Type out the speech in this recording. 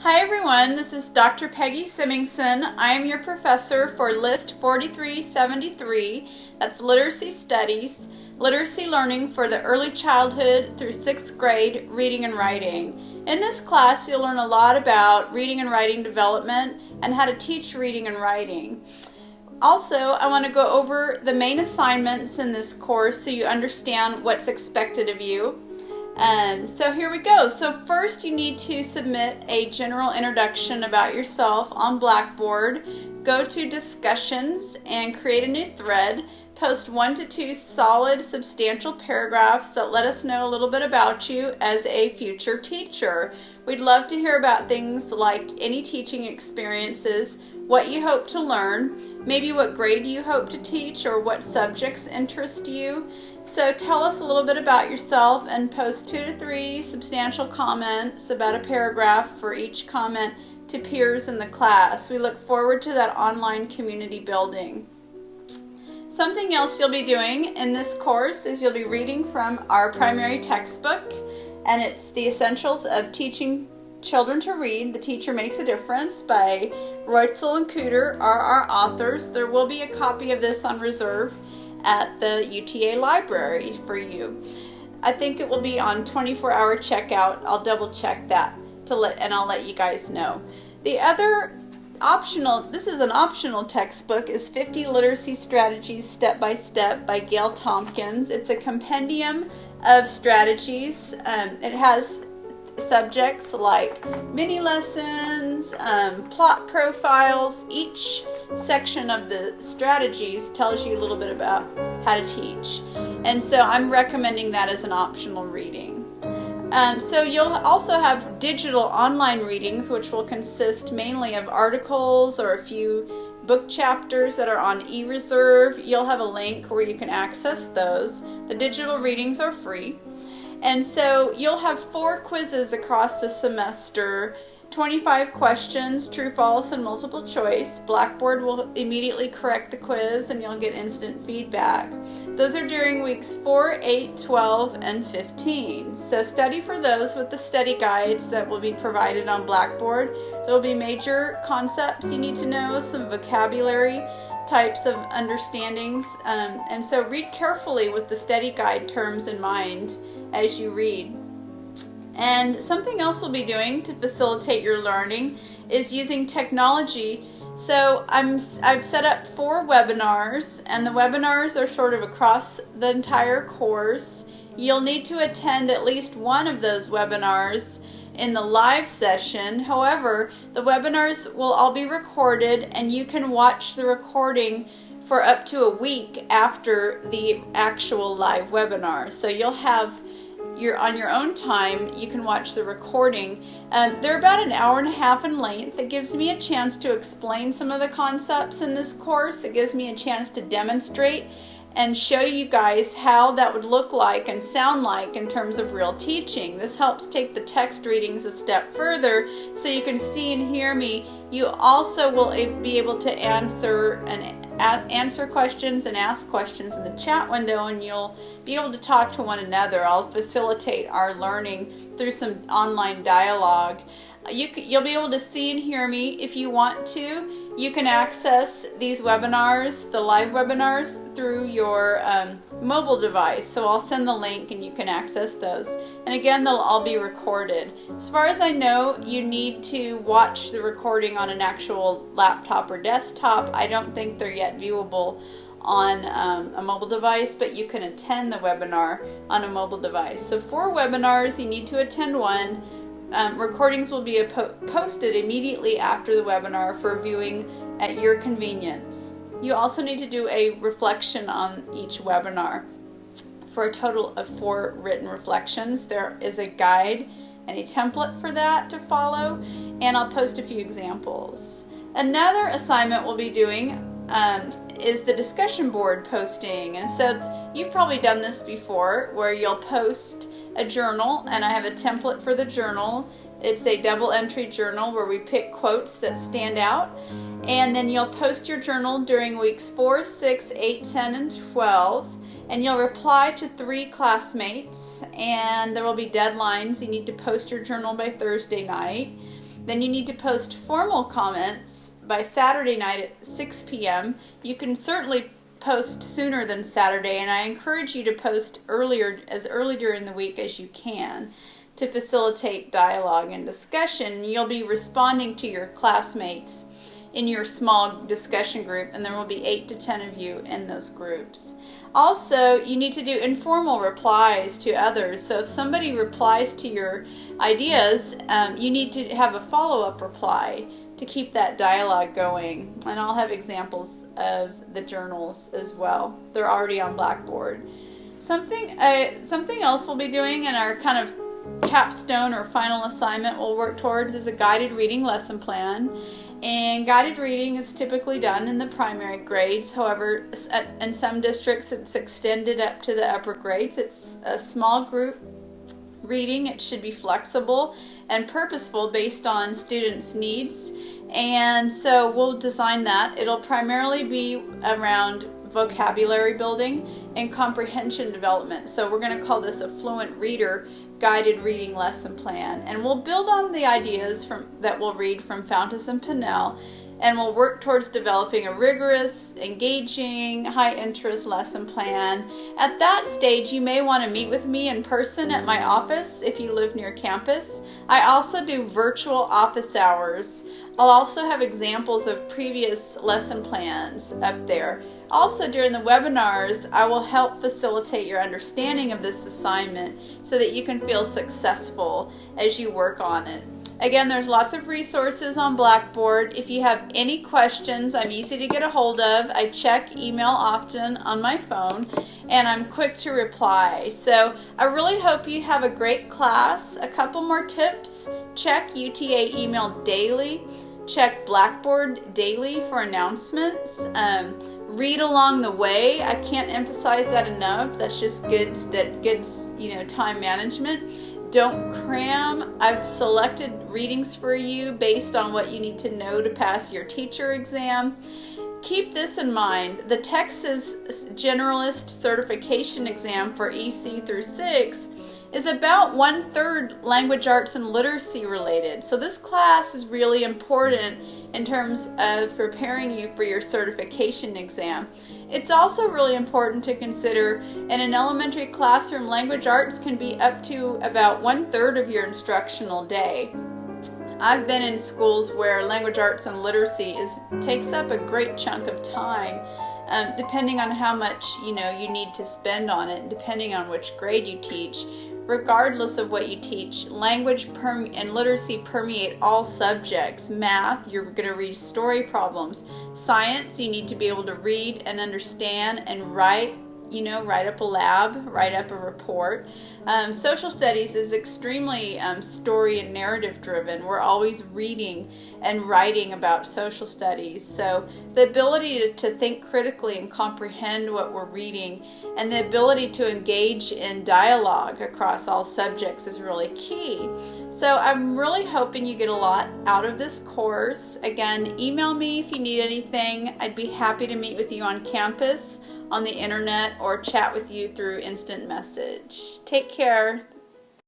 Hi everyone, this is Dr. Peggy Simingson. I am your professor for List 4373, that's Literacy Studies, Literacy Learning for the Early Childhood through 6th grade, Reading and Writing. In this class you'll learn a lot about reading and writing development and how to teach reading and writing. Also, I want to go over the main assignments in this course so you understand what's expected of you. So here we go. So first you need to submit a general introduction about yourself on Blackboard. Go to discussions and create a new thread. Post 1 to 2 solid, substantial paragraphs that let us know a little bit about you as a future teacher. We'd love to hear about things like any teaching experiences, what you hope to learn, maybe what grade you hope to teach or what subjects interest you. So tell us a little bit about yourself and post 2 to 3 substantial comments, about a paragraph for each comment, to peers in the class. We look forward to that online community building. Something else you'll be doing in this course is you'll be reading from our primary textbook, and it's The Essentials of Teaching Children to Read, The Teacher Makes a Difference by Reutzel and Cooter are our authors. There will be a copy of this on reserve at the UTA library for you. I think it will be on 24-hour checkout. I'll double check that and I'll let you guys know. The other optional, this is an optional textbook, is 50 Literacy Strategies Step by Step by Gail Tompkins. It's a compendium of strategies. It has subjects like mini lessons, plot profiles. Each section of the strategies tells you a little bit about how to teach, and so I'm recommending that as an optional reading. So you'll also have digital online readings, which will consist mainly of articles or a few book chapters that are on eReserve. You'll have a link where you can access those. The digital readings are free. And so you'll have 4 quizzes across the semester, 25 questions, true, false, and multiple choice. Blackboard will immediately correct the quiz and you'll get instant feedback. Those are during weeks 4, 8, 12, and 15. So study for those with the study guides that will be provided on Blackboard. There will be major concepts you need to know, some vocabulary, types of understandings, and so read carefully with the study guide terms in mind as you read. And something else we'll be doing to facilitate your learning is using technology. So I've set up 4 webinars, and the webinars are sort of across the entire course. You'll need to attend at least one of those webinars in the live session. However, the webinars will all be recorded, and you can watch the recording for up to a week after the actual live webinar. So you'll have on your own time, you can watch the recording. They're about an hour and a half in length. It gives me a chance to explain some of the concepts in this course. It gives me a chance to demonstrate and show you guys how that would look like and sound like in terms of real teaching. This helps take the text readings a step further so you can see and hear me. You also will be able to answer questions and ask questions in the chat window, and you'll be able to talk to one another. I'll facilitate our learning through some online dialogue. You'll be able to see and hear me if you want to. You can access these webinars, the live webinars, through your mobile device. So I'll send the link and you can access those. And again, they'll all be recorded. As far as I know, you need to watch the recording on an actual laptop or desktop. I don't think they're yet viewable on a mobile device, but you can attend the webinar on a mobile device. So 4 webinars, you need to attend one. Recordings will be posted immediately after the webinar for viewing at your convenience. You also need to do a reflection on each webinar for a total of 4 written reflections. There is a guide and a template for that to follow, and I'll post a few examples. Another assignment we'll be doing is the discussion board posting. And so you've probably done this before, where you'll post a journal, and I have a template for the journal. It's a double entry journal where we pick quotes that stand out, and then you'll post your journal during weeks 4, 6, 8, 10, and 12, and you'll reply to 3 classmates, and there will be deadlines. You need to post your journal by Thursday night. Then you need to post formal comments by Saturday night at 6 p.m. You can certainly post sooner than Saturday, and I encourage you to post as early during the week as you can to facilitate dialogue and discussion. You'll be responding to your classmates in your small discussion group, and there will be 8 to 10 of you in those groups. Also, you need to do informal replies to others. So if somebody replies to your ideas, you need to have a follow-up reply to keep that dialogue going. And I'll have examples of the journals as well. They're already on Blackboard. Something else we'll be doing in our kind of capstone or final assignment we'll work towards is a guided reading lesson plan. And guided reading is typically done in the primary grades. However, in some districts it's extended up to the upper grades. It's a small group reading. It should be flexible and purposeful based on students' needs. And so we'll design that. It'll primarily be around vocabulary building and comprehension development. So we're going to call this a fluent reader guided reading lesson plan, and we'll build on the ideas that we'll read from Fountas and Pinnell, and we'll work towards developing a rigorous, engaging, high-interest lesson plan. At that stage, you may want to meet with me in person at my office if you live near campus. I also do virtual office hours. I'll also have examples of previous lesson plans up there. Also, during the webinars, I will help facilitate your understanding of this assignment so that you can feel successful as you work on it. Again, there's lots of resources on Blackboard. If you have any questions, I'm easy to get a hold of. I check email often on my phone, and I'm quick to reply. So I really hope you have a great class. A couple more tips: check UTA email daily, check Blackboard daily for announcements. Read along the way. I can't emphasize that enough. That's just good time management. Don't cram. I've selected readings for you based on what you need to know to pass your teacher exam. Keep this in mind. The Texas Generalist Certification Exam for EC-6 is about 1/3 language arts and literacy related. So this class is really important in terms of preparing you for your certification exam. It's also really important to consider in an elementary classroom, language arts can be up to about 1/3 of your instructional day. I've been in schools where language arts and literacy takes up a great chunk of time, depending on how much you need to spend on it, depending on which grade you teach. Regardless of what you teach, language and literacy permeate all subjects. Math, you're going to read story problems. Science, you need to be able to read and understand and write up a lab, write up a report. Social studies is extremely story and narrative driven. We're always reading and writing about social studies. So the ability to think critically and comprehend what we're reading, and the ability to engage in dialogue across all subjects is really key. So I'm really hoping you get a lot out of this course. Again, email me if you need anything. I'd be happy to meet with you on campus, on the internet, or chat with you through instant message. Take care.